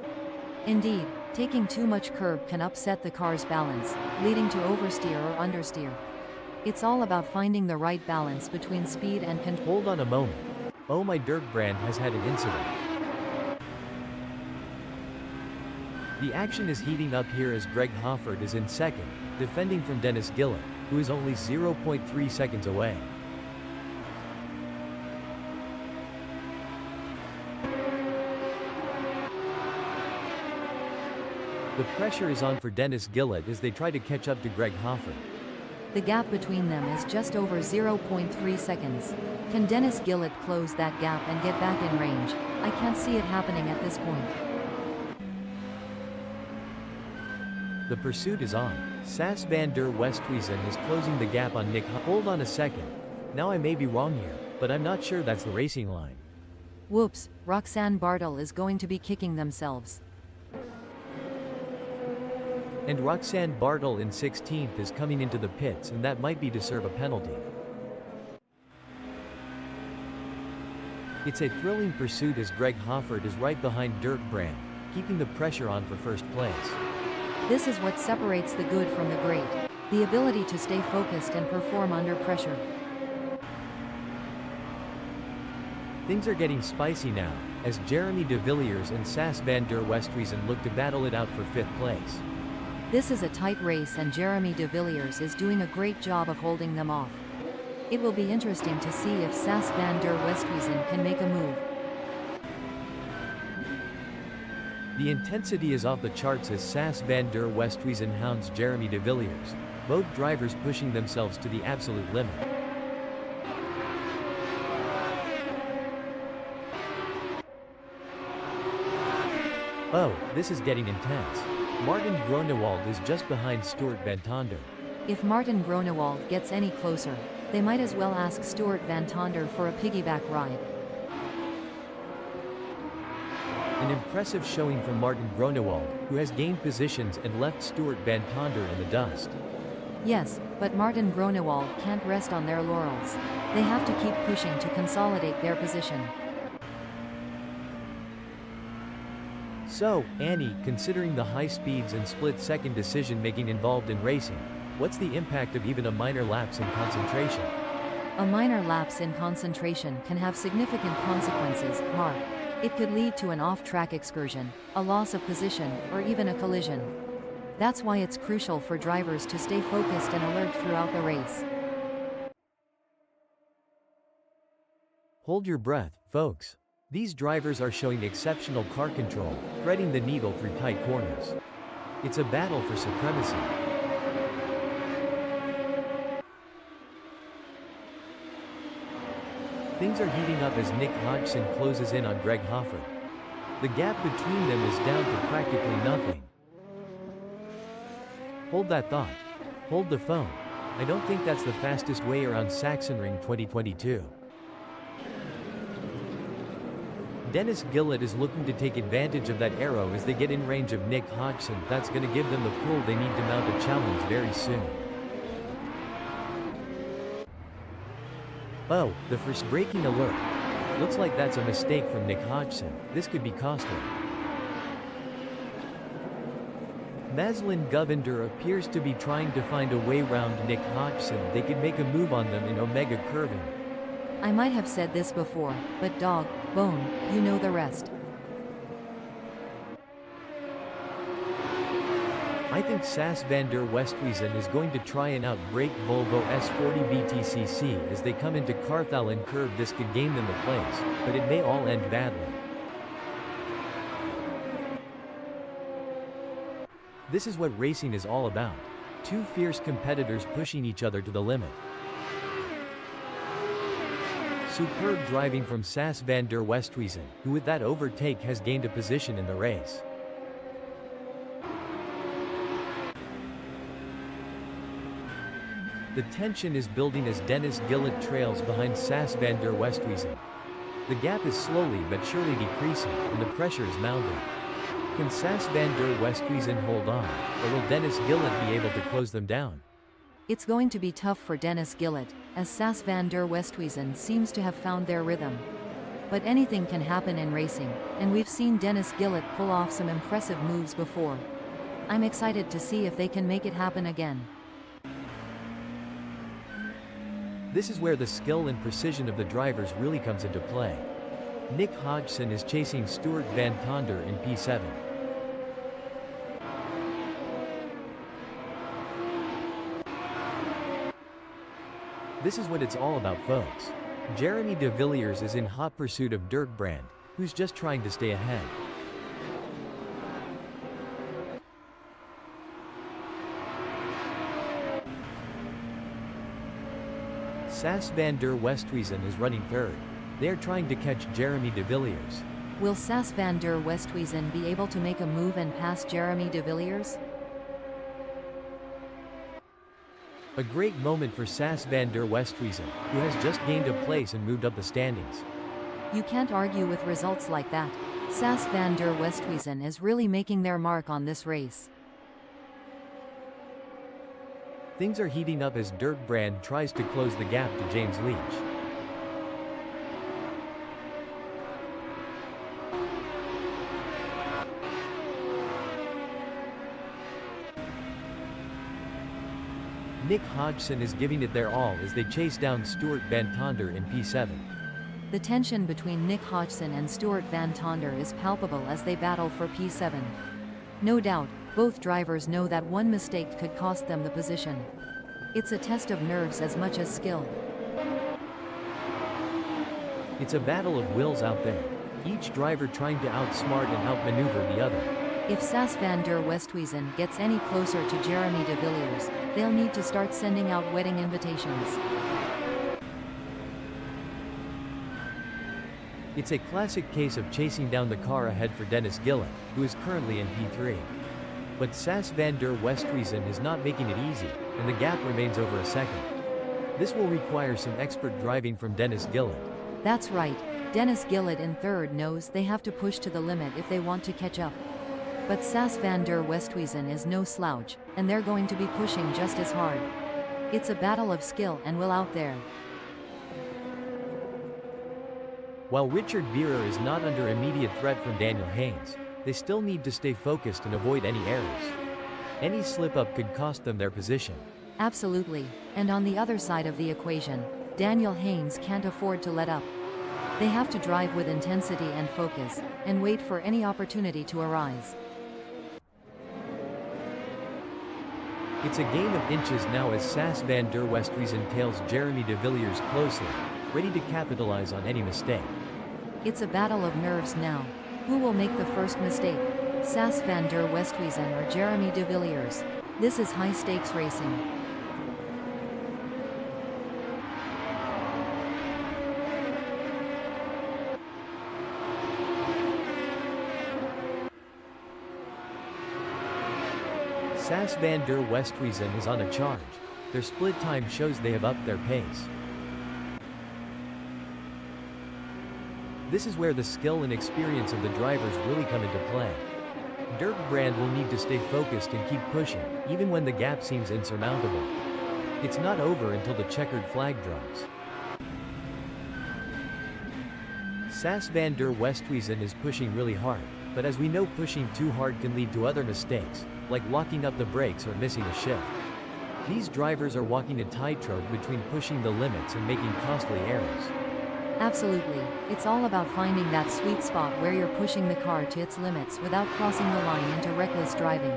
Indeed, taking too much curb can upset the car's balance, leading to oversteer or understeer. It's all about finding the right balance between speed and control. Hold on a moment. Oh, my Dirk brand has had an incident. The action is heating up here as Greg Hoffert is in second, defending from Dennis Gillett, who is only 0.3 seconds away. The pressure is on for Dennis Gillett as they try to catch up to Greg Hoffert. The gap between them is just over 0.3 seconds. Can Dennis Gillett close that gap and get back in range? I can't see it happening at this point. The pursuit is on. Sas van der Westhuizen is closing the gap on Nick. Hold on a second. Now I may be wrong here, but I'm not sure that's the racing line. Whoops, Roxanne Bartel is going to be kicking themselves. And Roxanne Bartel in 16th is coming into the pits, and that might be to serve a penalty. It's a thrilling pursuit as Greg Hoffert is right behind Dirk Brand, keeping the pressure on for first place. This is what separates the good from the great. The ability to stay focused and perform under pressure. Things are getting spicy now, as Jeremy de Villiers and Sas van der Westhuizen look to battle it out for 5th place. This is a tight race and Jeremy de Villiers is doing a great job of holding them off. It will be interesting to see if Sas van der Westhuizen can make a move. The intensity is off the charts as Sas van der Westhuizen hounds Jeremy de Villiers, both drivers pushing themselves to the absolute limit. Oh, this is getting intense. Martin Groenewald is just behind Stuart Van Tonder. If Martin Groenewald gets any closer, they might as well ask Stuart Van Tonder for a piggyback ride. An impressive showing from Martin Groenewald, who has gained positions and left Stuart Van Tonder in the dust. Yes, but Martin Groenewald can't rest on their laurels. They have to keep pushing to consolidate their position. So, Annie, considering the high speeds and split-second decision-making involved in racing, what's the impact of even a minor lapse in concentration? A minor lapse in concentration can have significant consequences, Mark. It could lead to an off-track excursion, a loss of position, or even a collision. That's why it's crucial for drivers to stay focused and alert throughout the race. Hold your breath, folks. These drivers are showing exceptional car control, threading the needle through tight corners. It's a battle for supremacy. Things are heating up as Nick Hodgson closes in on Greg Hoffert. The gap between them is down to practically nothing. Hold that thought. Hold the phone. I don't think that's the fastest way around Sachenring 2022. Dennis Gillett is looking to take advantage of that arrow as they get in range of Nick Hodgson. That's going to give them the pull they need to mount a challenge very soon. Oh, the first braking alert. Looks like that's a mistake from Nick Hodgson. This could be costly. Maslin Govender appears to be trying to find a way round Nick Hodgson. They could make a move on them in Omega curving. I might have said this before, but dog, bone, you know the rest. I think Sas van der Westhuizen is going to try and outbrake Volvo S40 BTCC as they come into Carthalen curve. This could gain them a place, but it may all end badly. This is what racing is all about. Two fierce competitors pushing each other to the limit. Superb driving from Sas van der Westhuizen, who with that overtake has gained a position in the race. The tension is building as Dennis Gillett trails behind Sas van der Westhuizen. The gap is slowly but surely decreasing, and the pressure is mounting. Can Sas van der Westhuizen hold on, or will Dennis Gillett be able to close them down? It's going to be tough for Dennis Gillett, as Sas van der Westhuizen seems to have found their rhythm. But anything can happen in racing, and we've seen Dennis Gillett pull off some impressive moves before. I'm excited to see if they can make it happen again. This is where the skill and precision of the drivers really comes into play. Nick Hodgson is chasing Stuart Van Tonder in P7. This is what it's all about, folks. Jeremy de Villiers is in hot pursuit of Dirk Brand, who's just trying to stay ahead. Sas van der Westhuizen is running third. They are trying to catch Jeremy de Villiers. Will Sas van der Westhuizen be able to make a move and pass Jeremy de Villiers? A great moment for Sas van der Westhuizen, who has just gained a place and moved up the standings. You can't argue with results like that. Sas van der Westhuizen is really making their mark on this race. Things are heating up as Dirk Brand tries to close the gap to James Leach. Nick Hodgson is giving it their all as they chase down Stuart Van Tonder in P7. The tension between Nick Hodgson and Stuart Van Tonder is palpable as they battle for P7. No doubt, both drivers know that one mistake could cost them the position. It's a test of nerves as much as skill. It's a battle of wills out there, each driver trying to outsmart and outmaneuver the other. If Sas van der Westhuizen gets any closer to Jeremy de Villiers, they'll need to start sending out wedding invitations. It's a classic case of chasing down the car ahead for Dennis Gillett, who is currently in P3. But Sas van der Westhuizen is not making it easy, and the gap remains over a second. This will require some expert driving from Dennis Gillett. That's right, Dennis Gillett in third knows they have to push to the limit if they want to catch up. But Sas van der Westhuizen is no slouch, and they're going to be pushing just as hard. It's a battle of skill and will out there. While Richard Bierer is not under immediate threat from Daniel Haynes, they still need to stay focused and avoid any errors. Any slip-up could cost them their position. Absolutely, and on the other side of the equation, Daniel Haynes can't afford to let up. They have to drive with intensity and focus, and wait for any opportunity to arise. It's a game of inches now as Sas van der Westhuizen tails Jeremy de Villiers closely, ready to capitalize on any mistake. It's a battle of nerves now. Who will make the first mistake? Sas van der Westhuizen or Jeremy de Villiers? This is high-stakes racing. Sas van der Westhuizen is on a charge. Their split time shows they have upped their pace. This is where the skill and experience of the drivers really come into play. Dirk Brand will need to stay focused and keep pushing, even when the gap seems insurmountable. It's not over until the checkered flag drops. Sas van der Westhuizen is pushing really hard. But as we know, pushing too hard can lead to other mistakes, like locking up the brakes or missing a shift. These drivers are walking a tightrope between pushing the limits and making costly errors. Absolutely. It's all about finding that sweet spot where you're pushing the car to its limits without crossing the line into reckless driving.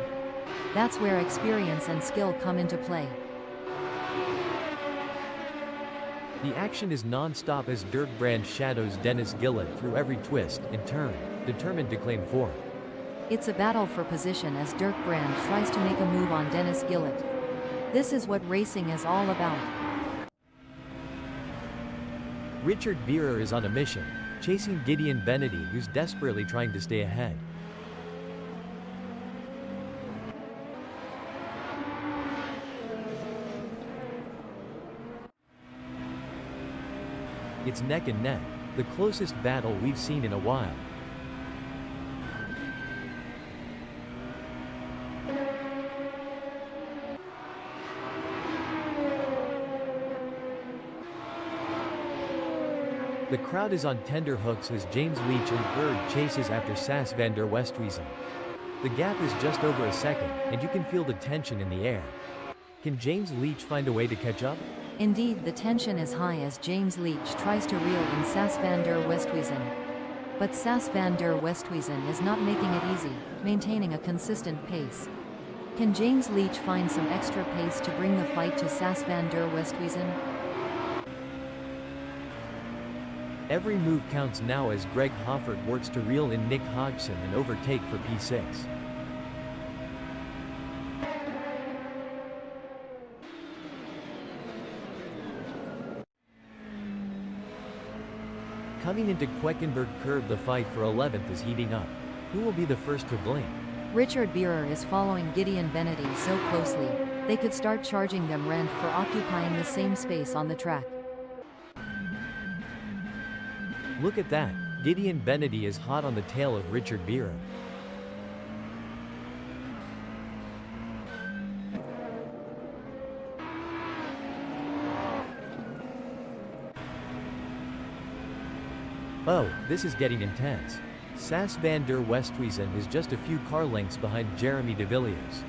That's where experience and skill come into play. The action is non-stop as Dirk Brand shadows Dennis Gillett through every twist and turn, determined to claim fourth. It's a battle for position as Dirk Brand tries to make a move on Dennis Gillett. This is what racing is all about. Richard Beerer is on a mission, chasing Gideon Benety, who's desperately trying to stay ahead. It's neck and neck, the closest battle we've seen in a while. The crowd is on tender hooks as James Leach in third chases after Sas van der Westhuizen. The gap is just over a second, and you can feel the tension in the air. Can James Leach find a way to catch up? Indeed, the tension is high as James Leach tries to reel in Sas van der Westhuizen. But Sas van der Westhuizen is not making it easy, maintaining a consistent pace. Can James Leach find some extra pace to bring the fight to Sas van der Westhuizen? Every move counts now as Greg Hoffert works to reel in Nick Hodgson and overtake for P6. Coming into Queckenberg curve, the fight for 11th is heating up. Who will be the first to blink? Richard Beerer is following Gideon Benety so closely, they could start charging them rent for occupying the same space on the track. Look at that, Gideon Benety is hot on the tail of Richard Beerer. Oh, this is getting intense. Sas van der Westhuizen is just a few car lengths behind Jeremy de Villiers.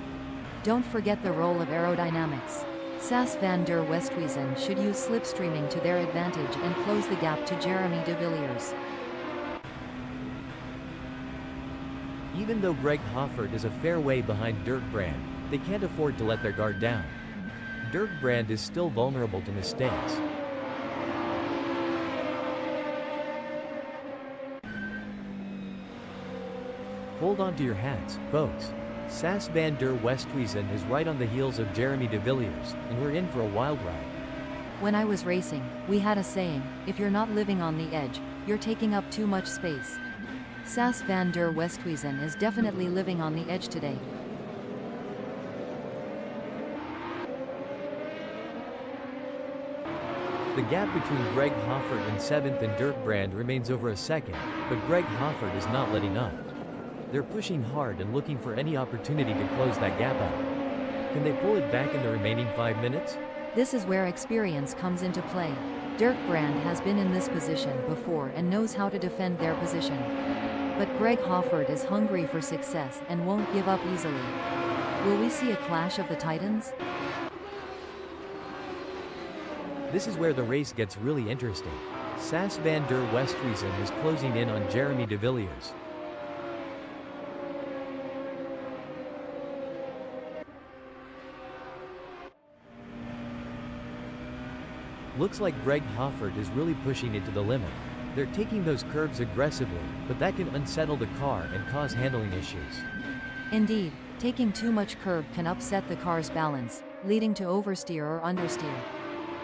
Don't forget the role of aerodynamics. Sas van der Westhuizen should use slipstreaming to their advantage and close the gap to Jeremy de Villiers. Even though Greg Hoffert is a fair way behind Dirk Brand, they can't afford to let their guard down. Dirk Brand is still vulnerable to mistakes. Hold on to your hats, folks. Sas van der Westhuizen is right on the heels of Jeremy de Villiers, and we're in for a wild ride. When I was racing, we had a saying, if you're not living on the edge, you're taking up too much space. Sas van der Westhuizen is definitely living on the edge today. The gap between Greg Hoffert in 7th and Dirk Brand remains over a second, but Greg Hoffert is not letting up. They're pushing hard and looking for any opportunity to close that gap up. Can they pull it back in the remaining 5 minutes? This is where experience comes into play. Dirk Brand has been in this position before and knows how to defend their position. But Greg Hoffert is hungry for success and won't give up easily. Will we see a clash of the titans? This is where the race gets really interesting. Sas van der Westhuizen is closing in on Jeremy de Villiers. Looks like Greg Hoffert is really pushing it to the limit. They're taking those curves aggressively, but that can unsettle the car and cause handling issues. Indeed, taking too much curb can upset the car's balance, leading to oversteer or understeer.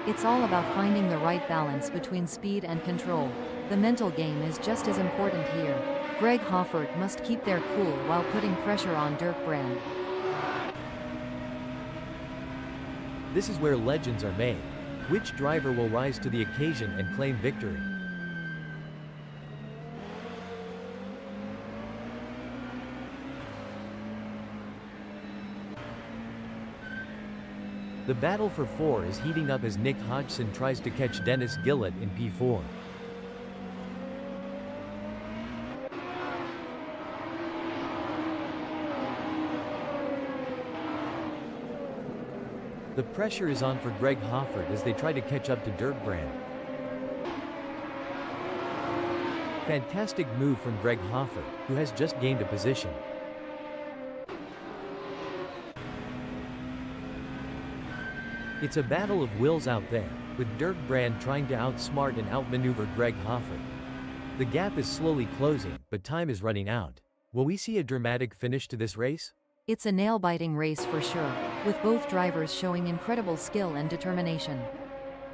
It's all about finding the right balance between speed and control. The mental game is just as important here. Greg Hoffert must keep their cool while putting pressure on Dirk Brand. This is where legends are made. Which driver will rise to the occasion and claim victory? The battle for 4 is heating up as Nick Hodgson tries to catch Dennis Gillett in P4. The pressure is on for Greg Hoffert as they try to catch up to Dirkbrand. Fantastic move from Greg Hoffert, who has just gained a position. It's a battle of wills out there, with Dirkbrand trying to outsmart and outmaneuver Greg Hoffert. The gap is slowly closing, but time is running out. Will we see a dramatic finish to this race? It's a nail-biting race for sure, with both drivers showing incredible skill and determination.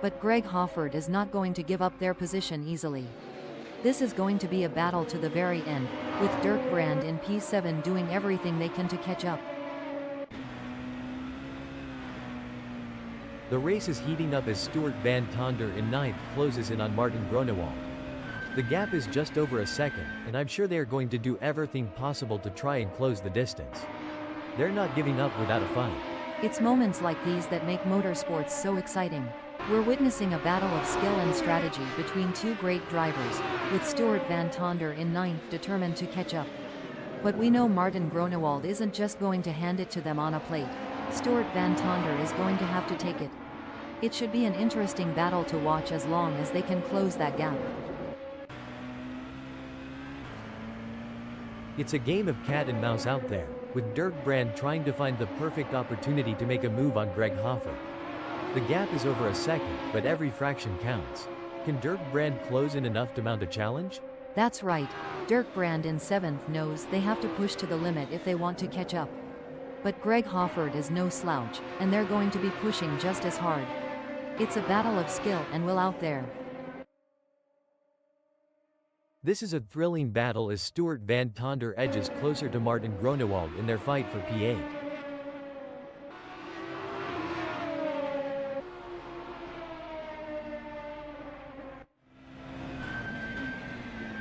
But Greg Hoffert is not going to give up their position easily. This is going to be a battle to the very end, with Dirkbrand in P7 doing everything they can to catch up. The race is heating up as Stuart van Tonder in 9th closes in on Martin Groenewold. The gap is just over a second, and I'm sure they are going to do everything possible to try and close the distance. They're not giving up without a fight. It's moments like these that make motorsports so exciting. We're witnessing a battle of skill and strategy between two great drivers, with Stuart van Tonder in 9th determined to catch up. But we know Martin Groenewold isn't just going to hand it to them on a plate. Stuart van Tonder is going to have to take it. It should be an interesting battle to watch as long as they can close that gap. It's a game of cat and mouse out there, with Dirkbrand trying to find the perfect opportunity to make a move on Greg Hoffert. The gap is over a second, but every fraction counts. Can Dirkbrand close in enough to mount a challenge? That's right. Dirkbrand in 7th knows they have to push to the limit if they want to catch up. But Greg Hoffert is no slouch, and they're going to be pushing just as hard. It's a battle of skill and will out there. This is a thrilling battle as Stuart van Tonder edges closer to Martin Groenewold in their fight for P8.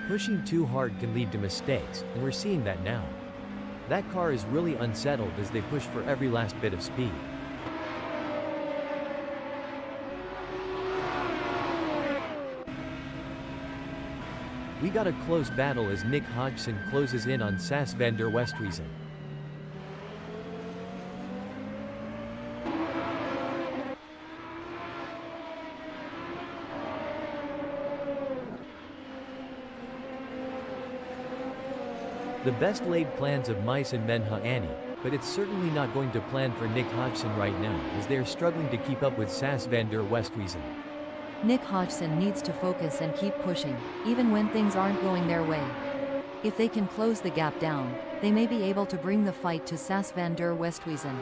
Pushing too hard can lead to mistakes, and we're seeing that now. That car is really unsettled as they push for every last bit of speed. We got a close battle as Nick Hodgson closes in on Sas van der Westhuizen. The best laid plans of mice and men Annie, but it's certainly not going to plan for Nick Hodgson right now as they are struggling to keep up with Sas van der Westhuizen. Nick Hodgson needs to focus and keep pushing, even when things aren't going their way. If they can close the gap down, they may be able to bring the fight to Sas van der Westhuizen.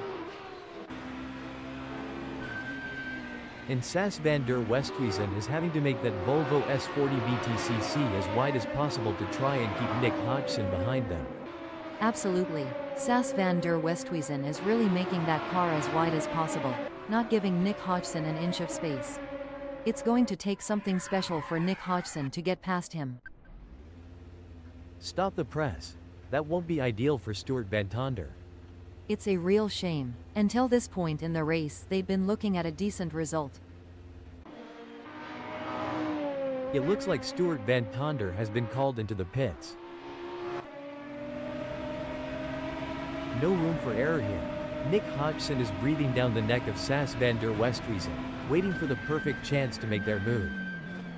And Sas van der Westhuizen is having to make that Volvo S40 BTCC as wide as possible to try and keep Nick Hodgson behind them. Absolutely. Sas van der Westhuizen is really making that car as wide as possible, not giving Nick Hodgson an inch of space. It's going to take something special for Nick Hodgson to get past him. Stop the press. That won't be ideal for Stuart van Tonder. It's a real shame. Until this point in the race, they'd been looking at a decent result. It looks like Stuart van Tonder has been called into the pits. No room for error here. Nick Hodgson is breathing down the neck of Sas van der Westhuizen, waiting for the perfect chance to make their move.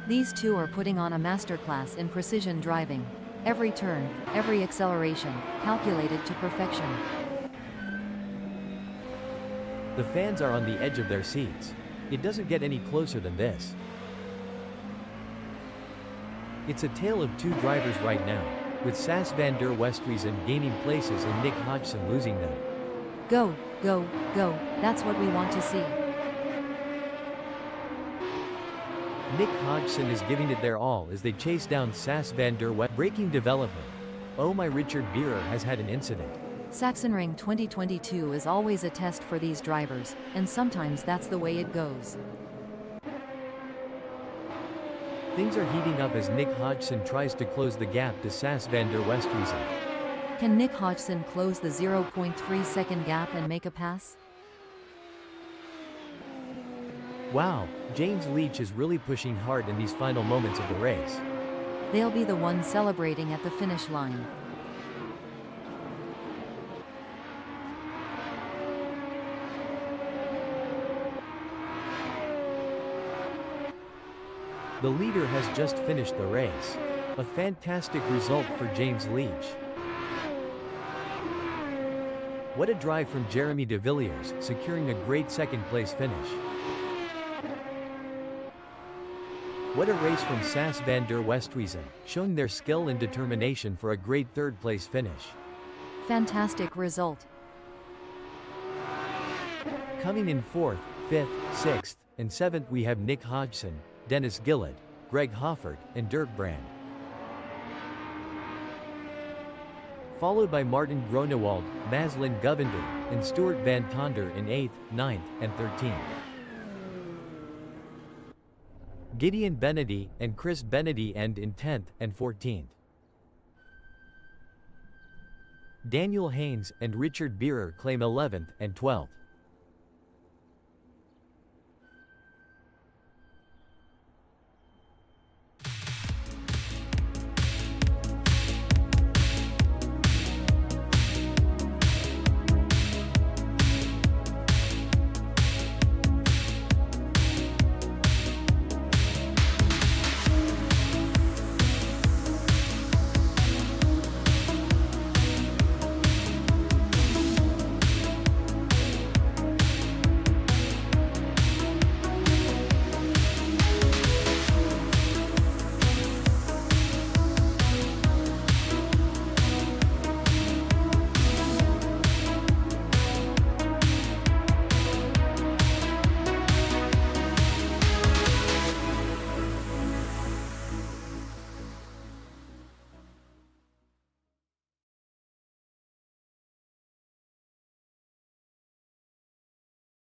These two are putting on a masterclass in precision driving. Every turn, every acceleration, calculated to perfection. The fans are on the edge of their seats. It doesn't get any closer than this. It's a tale of two drivers right now, with Sas van der Westhuizen gaining places and Nick Hodgson losing them. Go, go, go, that's what we want to see. Nick Hodgson is giving it their all as they chase down Sas van der Westhuizen. Breaking development. Oh my, Richard Beerer has had an incident. Sachenring 2022 is always a test for these drivers, and sometimes that's the way it goes. Things are heating up as Nick Hodgson tries to close the gap to Sas van der Westhuizen. Can Nick Hodgson close the 0.3 second gap and make a pass? Wow, James Leach is really pushing hard in these final moments of the race. They'll be the ones celebrating at the finish line. The leader has just finished the race. A fantastic result for James Leach. What a drive from Jeremy de Villiers, securing a great second-place finish. What a race from Sas van der Westhuizen, showing their skill and determination for a great third-place finish. Fantastic result. Coming in 4th, 5th, 6th, and 7th we have Nick Hodgson, Dennis Gillett, Greg Hoffert, and Dirk Brand. Followed by Martin Gronewald, Maslin Govender, and Stuart Van Tonder in 8th, 9th, and 13th. Gideon Benedy and Chris Benedy end in 10th and 14th. Daniel Haynes and Richard Beerer claim 11th and 12th.